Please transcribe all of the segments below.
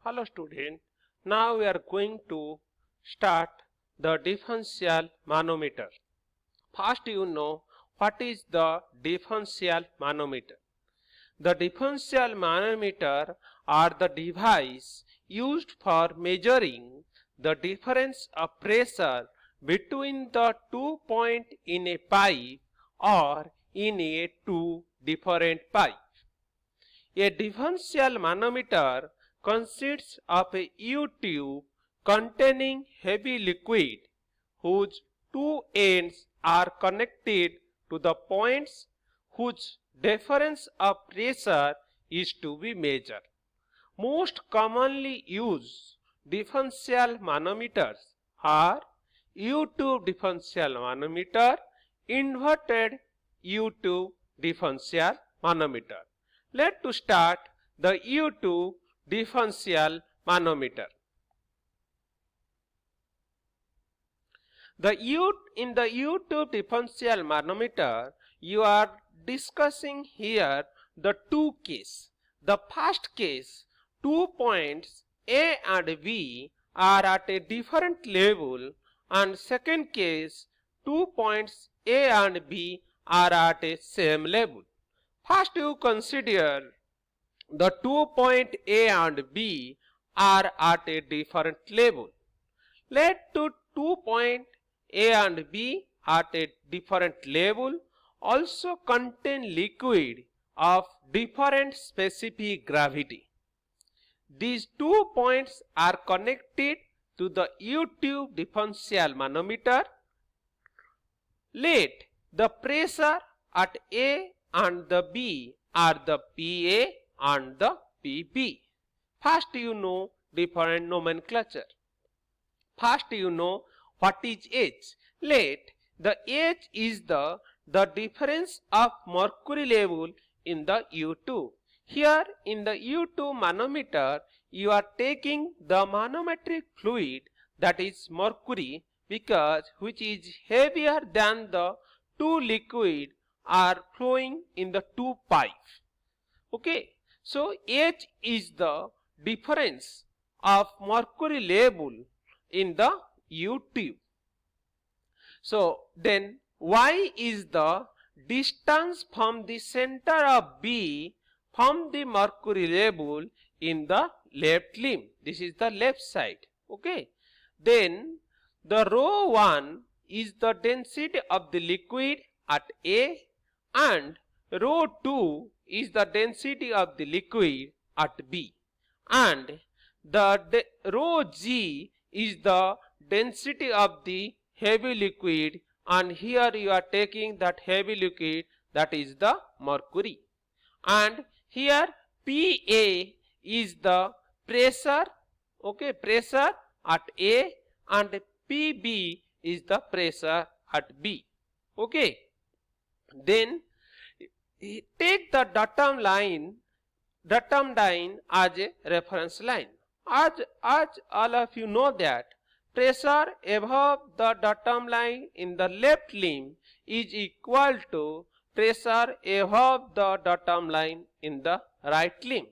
Hello student, now we are going to start the differential manometer. First you know what is the differential manometer. The differential manometer are the device used for measuring the difference of pressure between the 2 points in a pipe or in a two different pipes. A differential manometer consists of a U-tube containing heavy liquid whose two ends are connected to the points whose difference of pressure is to be measured. Most commonly used differential manometers are U-tube differential manometer, inverted U-tube differential manometer. Let's start the U-tube differential manometer. In the U-tube differential manometer, you are discussing here the two cases. The first case, 2 points A and B are at a different level, and second case, 2 points A and B are at a same level. First you consider the 2 point A and B are at a different level. Let 2 point A and B at a different level also contain liquid of different specific gravity. These 2 points are connected to the U-tube differential manometer. Let the pressure at A and the B are the PA and the PB. First you know different nomenclature. First you know what is H. Let the H is the difference of mercury level in the U-tube. Here in the U-tube manometer you are taking the manometric fluid, that is mercury, because which is heavier than the two liquid are flowing in the two pipes. Okay, so H is the difference of mercury level in the U-tube. So then Y is the distance from the center of B from the mercury level in the left limb. This is the left side. Okay, then the rho 1 is the density of the liquid at A, and rho 2 is the density of the liquid at B, and the rho G is the density of the heavy liquid, and here you are taking that heavy liquid, that is the mercury, and here PA is the pressure, okay, pressure at A, and PB is the pressure at B. Okay, then take the datum line as a reference line. As all of you know that pressure above the datum line in the left limb is equal to pressure above the datum line in the right limb.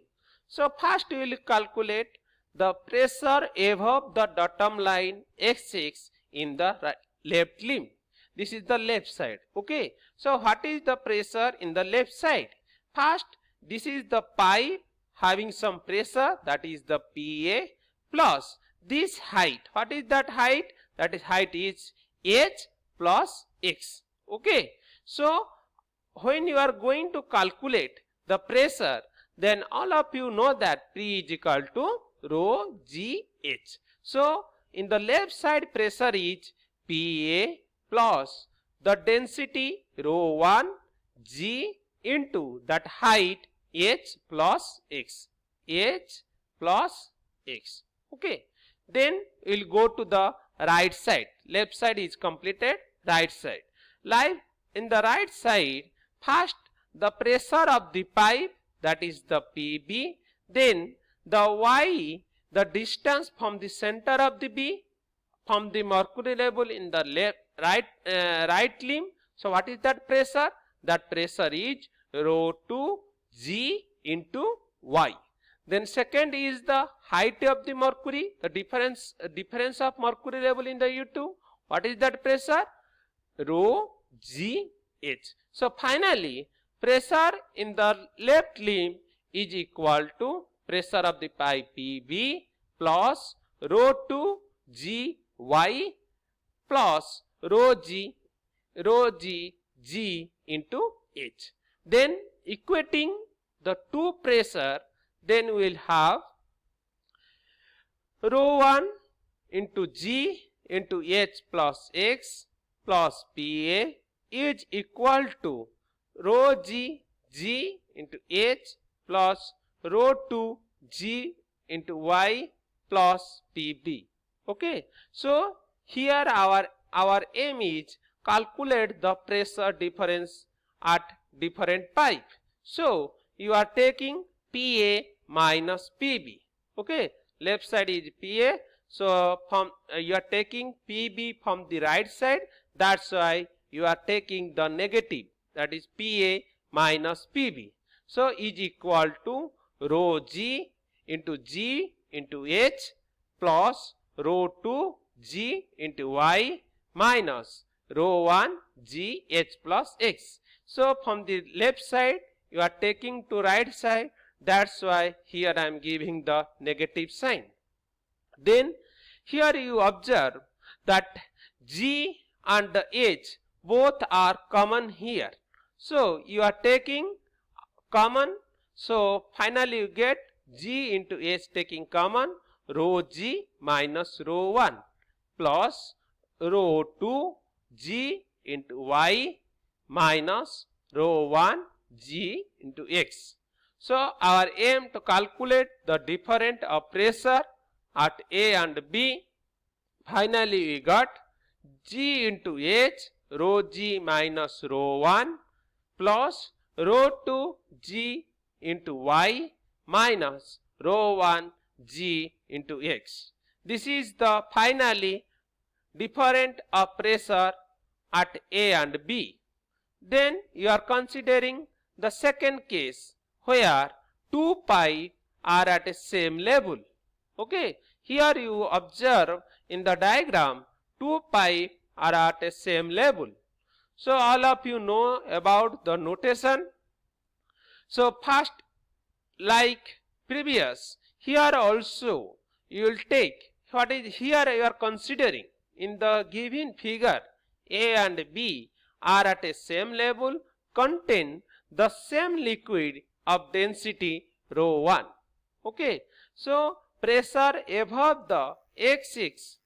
So first we will calculate the pressure above the datum line x6 in the left limb. This is the left side. Okay, so what is the pressure in the left side? First, this is the pipe having some pressure, that is the PA, plus this height. What is that height? That is height is h plus x. Okay, so when you are going to calculate the pressure, then all of you know that P is equal to rho G H. So in the left side pressure is PA plus the density rho 1 G into that height h plus x. H plus x. Okay, then we will go to the right side. Left side is completed, right side. Like in the right side, first the pressure of the pipe, that is the PB, then the Y, the distance from the center of the B from the mercury level in the left right limb. So what is that pressure? That pressure is rho 2 G into Y. Then second is the height of the mercury, the difference of mercury level in the U2. What is that pressure? Rho G H. So finally, pressure in the left limb is equal to pressure of the pipe PB plus rho 2 G Y plus rho G G into H. Then equating the two pressure, then we will have rho 1 into G into H plus X plus PA is equal to rho G into H plus rho 2 G into Y plus PB. Okay, so here our aim is calculate the pressure difference at different pipe. So you are taking PA minus PB. Okay, left side is PA. So from you are taking PB from the right side. That's why you are taking the negative, that is PA minus PB. So is equal to rho G into H plus rho 2 G into Y minus rho 1 G H plus X. So from the left side you are taking to right side. That's why here I am giving the negative sign. Then here you observe that G and the H both are common here. So you are taking common. So finally you get G into H taking common, rho G minus rho 1 plus rho 2 G into Y minus rho 1 G into X. So our aim to calculate the difference of pressure at A and B. Finally we got G into H rho G minus rho 1 plus rho 2 G into Y minus rho 1 G into X. This is the finally difference of pressure at A and B. Then you are considering the second case where two pipe are at the same level. Okay, here you observe in the diagram two pipe are at the same level. So all of you know about the notation. So first, like previous, here also you will take what is here you are considering in the given figure. A and B are at a same level, contain the same liquid of density rho 1. Okay, so pressure above the x-axis